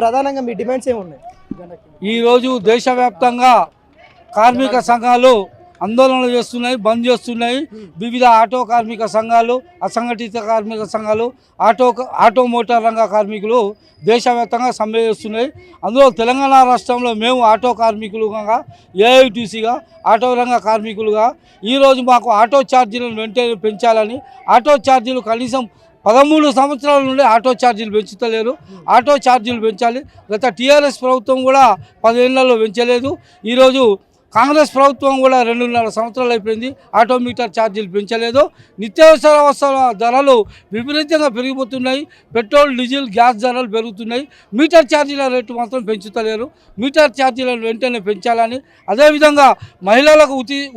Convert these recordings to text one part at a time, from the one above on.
ప్రధానంగా మీ డిమాండ్స్ ఏమున్నాయి? ఈరోజు దేశవ్యాప్తంగా కార్మిక సంఘాలు ఆందోళనలు చేస్తున్నాయి, బంద్ చేస్తున్నాయి. వివిధ ఆటో కార్మిక సంఘాలు, అసంఘటిత కార్మిక సంఘాలు, ఆటో మోటార్ రంగ కార్మికులు దేశవ్యాప్తంగా సమ్మె చేస్తున్నాయి. అందులో తెలంగాణ రాష్ట్రంలో మేము ఆటో కార్మికులుగా, ఏఐటీసీగా, ఆటో రంగ కార్మికులుగా ఈరోజు మాకు ఆటో ఛార్జీలను వెంటనే పెంచాలని, ఆటో ఛార్జీలు కనీసం 13 సంవత్సరాల నుండి ఆటో ఛార్జీలు పెంచుతలేరు. ఆటో ఛార్జీలు పెంచాలి. గత టీఆర్ఎస్ ప్రభుత్వం కూడా 10 ఏళ్లలో పెంచలేదు. ఈరోజు కాంగ్రెస్ ప్రభుత్వం కూడా 2.5 సంవత్సరాలు అయిపోయింది, ఆటోమీటర్ ఛార్జీలు పెంచలేదు. నిత్యావసర వస్తువుల ధరలు విపరీతంగా పెరిగిపోతున్నాయి. పెట్రోల్, డీజిల్, గ్యాస్ ధరలు పెరుగుతున్నాయి. మీటర్ ఛార్జీల రేటు మాత్రం పెంచుతలేరు. మీటర్ ఛార్జీలను వెంటనే పెంచాలని, అదేవిధంగా మహిళలకు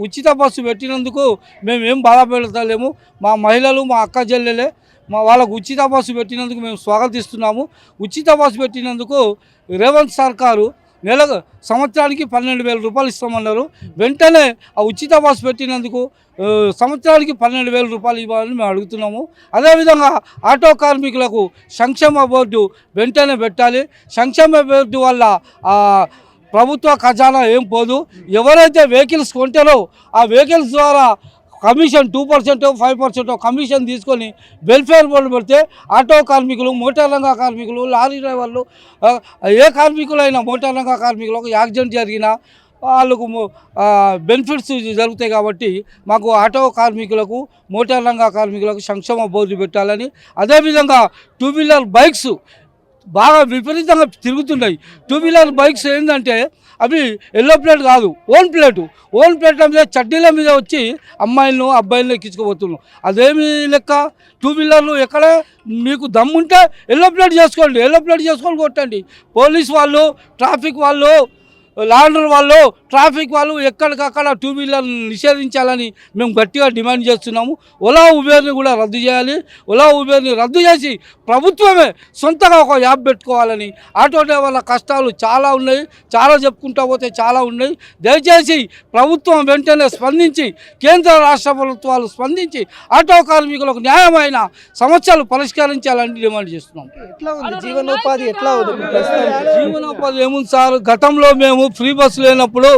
ఉచిత బస్సు పెట్టినందుకు మేము ఏం బాధపడతలేము. మా మహిళలు, మా అక్క చెల్లెలే, వాళ్ళకు ఉచిత బస్సు పెట్టినందుకు మేము స్వాగతిస్తున్నాము. ఉచిత బస్సు పెట్టినందుకు రేవంత్ సర్కారు సంవత్సరానికి 12,000 రూపాయలు ఇస్తామన్నారు. వెంటనే ఆ ఉచిత బస్సు పెట్టినందుకు సంవత్సరానికి 12,000 రూపాయలు ఇవ్వాలని మేము అడుగుతున్నాము. అదేవిధంగా ఆటో కార్మికులకు సంక్షేమ బోర్డు వెంటనే పెట్టాలి. సంక్షేమ బోర్డు వల్ల ప్రభుత్వ ఖజానా ఏం పోదు. ఎవరైతే వెహికల్స్ కొంటారో ఆ వెహికల్స్ ద్వారా కమిషన్ 2%, 5% కమిషన్ తీసుకొని వెల్ఫేర్ బోర్డు పెడితే ఆటో కార్మికులు, మోటార్ రంగ కార్మికులు, లారీ డ్రైవర్లు, ఏ కార్మికులైనా మోటార్ రంగ కార్మికులకు యాక్సిడెంట్ జరిగినా వాళ్ళకు బెనిఫిట్స్ జరుగుతాయి. కాబట్టి మాకు ఆటో కార్మికులకు, మోటార్ రంగ కార్మికులకు సంక్షేమ బోర్డు పెట్టాలని, అదేవిధంగా 2 వీలర్ బైక్స్ బాగా విపరీతంగా తిరుగుతున్నాయి. 2 వీలర్ బైక్స్ ఏంటంటే అవి ఎల్లో ప్లేట్ కాదు, ఓన్ ప్లేట్ల మీద, చడ్డీల మీద వచ్చి అమ్మాయిలను, అబ్బాయిలను ఎక్కించుకోబోతున్నాం. అదేమి లెక్క? 2 వీలర్లు ఎక్కడ మీకు దమ్ముంటే ఎల్లో ప్లేట్ చేసుకొని కొట్టండి. పోలీస్ వాళ్ళు, ట్రాఫిక్ వాళ్ళు, లాండర్ వాళ్ళు, ట్రాఫిక్ వాళ్ళు ఎక్కడికక్కడ 2 వీలర్ని నిషేధించాలని మేము గట్టిగా డిమాండ్ చేస్తున్నాము. ఓలా ఉబేర్ని కూడా రద్దు చేయాలి. ఓలా ఉబేర్ని రద్దు చేసి ప్రభుత్వమే సొంతగా ఒక యాప్ పెట్టుకోవాలని. ఆటో డ్రైవర్ల కష్టాలు చాలా ఉన్నాయి, చాలా చెప్పుకుంటూ పోతే చాలా ఉన్నాయి. దయచేసి ప్రభుత్వం వెంటనే స్పందించి, కేంద్ర రాష్ట్ర ప్రభుత్వాలు స్పందించి ఆటో కార్మికులకు న్యాయమైన సమస్యలు పరిష్కరించాలని డిమాండ్ చేస్తున్నాం. ఎట్లా ఉంది జీవనోపాధి? ఎట్లా ఉంది జీవనోపాధి? ఏముంది సార్, గతంలో మేము ఫ్రీ బస్సు లేనప్పుడు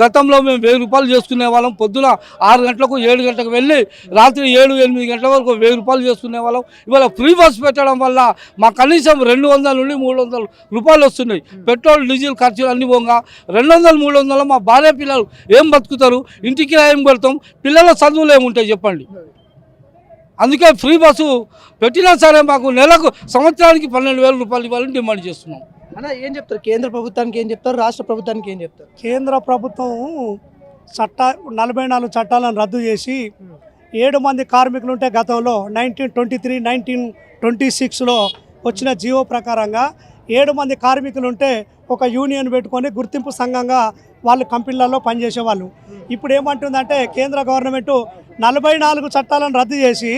గతంలో మేము 1000 రూపాయలు చేసుకునే వాళ్ళం. పొద్దున 6 గంటలకు 7 గంటలకు వెళ్ళి రాత్రి 7, 8 గంటల వరకు 1000 రూపాయలు చేసుకునే వాళ్ళం. ఇవాళ ఫ్రీ బస్సు పెట్టడం వల్ల మా కనీసం 200 నుండి 300 రూపాయలు వస్తున్నాయి. పెట్రోల్, డీజిల్ ఖర్చులు అన్ని పోగా 200, 300 మా భార్య పిల్లలు ఏం బతుకుతారు? ఇంటికి ఏం పెడతాం? పిల్లల చదువులు ఏముంటాయి చెప్పండి? అందుకే ఫ్రీ బస్సు పెట్టినా సరే మాకు సంవత్సరానికి 12,000 రూపాయలు ఇవ్వాలని డిమాండ్ చేస్తున్నాం. అన్న ఏం చెప్తారు? కేంద్ర ప్రభుత్వానికి ఏం చెప్తారు? రాష్ట్ర ప్రభుత్వానికి ఏం చెప్తారు? కేంద్ర ప్రభుత్వం 44 చట్టాలను రద్దు చేసి 7 మంది కార్మికులు ఉంటే గతంలో 1923, 1926లో వచ్చిన జీవో ప్రకారంగా 7 మంది కార్మికులు ఉంటే ఒక యూనియన్ పెట్టుకొని గుర్తింపు సంఘంగా వాళ్ళు కంపెనీలలో పనిచేసేవాళ్ళు. ఇప్పుడు ఏమంటుందంటే కేంద్ర గవర్నమెంటు 44 చట్టాలను రద్దు చేసి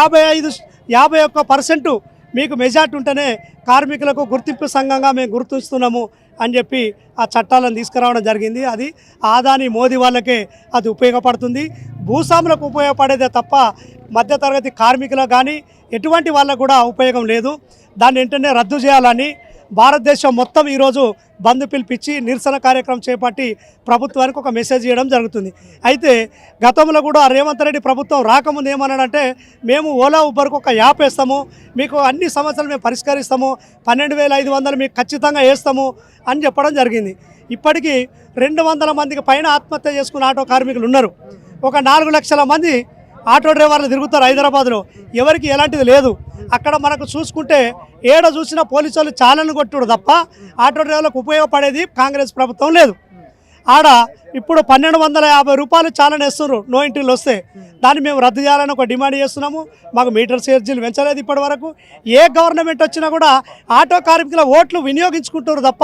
51% మీకు మెజార్టీ ఉంటేనే కార్మికులకు గుర్తింపు సంఘంగా మేము గుర్తిస్తున్నాము అని చెప్పి ఆ చట్టాలను తీసుకురావడం జరిగింది. అది ఆదాని, మోదీ వాళ్ళకే అది ఉపయోగపడుతుంది. భూస్వాములకు ఉపయోగపడేదే తప్ప మధ్యతరగతి కార్మికులకు కానీ ఎటువంటి వాళ్ళకు కూడా ఉపయోగం లేదు. దాన్ని వెంటనే రద్దు చేయాలని భారతదేశం మొత్తం ఈరోజు బంద్ పిలిపించి నిరసన కార్యక్రమం చేపట్టి ప్రభుత్వానికి ఒక మెసేజ్ ఇవ్వడం జరుగుతుంది. అయితే గతంలో కూడా రేవంత్ రెడ్డి ప్రభుత్వం రాకముందు ఏమన్నాడంటే మేము ఓలా ఉబర్కు ఒక యాప్ వేస్తాము, మీకు అన్ని సమస్యలు మేము పరిష్కరిస్తాము, 12,500 మీకు ఖచ్చితంగా వేస్తాము అని చెప్పడం జరిగింది. ఇప్పటికీ 200 మందికి పైన ఆత్మహత్య చేసుకున్న ఆటో కార్మికులు ఉన్నారు. ఒక 4 లక్షల మంది ఆటో డ్రైవర్లు తిరుగుతారు హైదరాబాద్లో. ఎవరికి ఎలాంటిది లేదు. అక్కడ మనకు చూసుకుంటే ఏడ చూసినా పోలీసు వాళ్ళు చాలను కొట్టుడు తప్ప ఆటో డ్రైవర్లకు ఉపయోగపడేది కాంగ్రెస్ ప్రభుత్వం లేదు. ఆడ ఇప్పుడు 1,250 రూపాయలు చాలని వేస్తున్నారు నో ఎంట్రీలు వస్తే. దాన్ని మేము రద్దు చేయాలని ఒక డిమాండ్ చేస్తున్నాము. మాకు మీటర్ ఛార్జీలు పెంచలేదు ఇప్పటి వరకు. ఏ గవర్నమెంట్ వచ్చినా కూడా ఆటో కార్మికుల ఓట్లు వినియోగించుకుంటారు తప్ప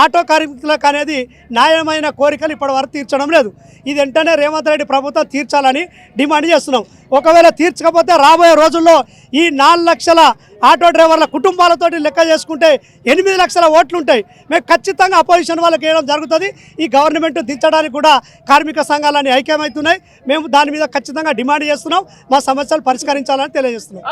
ఆటో కార్మికులకు అనేది న్యాయమైన కోరికలు ఇప్పటి వరకు తీర్చడం లేదు. ఇది వెంటనే రేవంత్ రెడ్డి ప్రభుత్వం తీర్చాలని డిమాండ్ చేస్తున్నాం. ఒకవేళ తీర్చకపోతే రాబోయే రోజుల్లో ఈ 4 లక్షల ఆటో డ్రైవర్ల కుటుంబాలతోటి లెక్క చేసుకుంటే 8 లక్షల ఓట్లు ఉంటాయి. మేము ఖచ్చితంగా అపోజిషన్ వాళ్ళకి వేయడం జరుగుతుంది. ఈ గవర్నమెంట్ దించడానికి కూడా కార్మిక సంఘాలన్నీ ఐక్యమవుతున్నాయి. మేము దాని మీద ఖచ్చితంగా డిమాండ్ చేస్తున్నాం. మా సమస్యలు పరిష్కరించాలని తెలియజేస్తున్నాం.